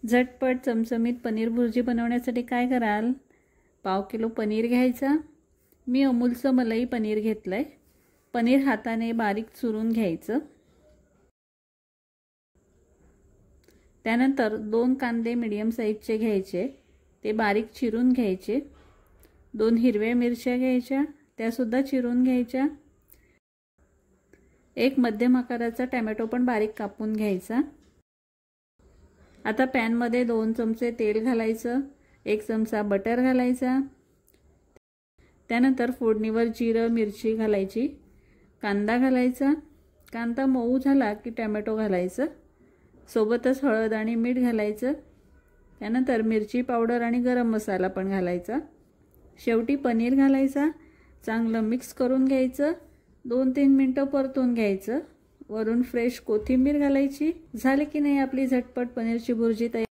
झटपट चमचमीत पनीर भुर्जी बनवण्यासाठी काय कराल? पाव किलो पनीर घ्यायचा। मी अमूलचं मलाई पनीर घेतलंय। पनीर हाताने बारीक चुरून घ्यायचं। त्यानंतर 2 कांदे मीडियम साईजचे घ्यायचे, ते बारीक चिरून घ्यायचे। 2 हिरव्या मिरच्या घ्यायच्या, त्या सुद्धा चिरून घ्यायच्या। 1 मध्यम आकाराचा टोमॅटो पण बारीक कापून घ्यायचा। आता पॅन मध्ये 2 चमचे तेल घालायचं, 1 चमचा बटर घालायचा। त्यानंतर फोडणीवर जिरं मिरची घालायची, कांदा घालायचा। कांदा मऊ झाला की टोमॅटो घालायचं, सोबतच हळद आणि मीठ घालायचं। त्यानंतर मिरची पावडर आणि गरम मसाला पण घालायचा। शेवटी पनीर घालायचा, चांगलं मिक्स करून घ्यायचं। 2-3 मिनिटं परतून घ्यायचं। वरून फ्रेश कोथिंबीर घालायची। झाले की नाही आपली झटपट पनीरची भुर्जी तयार।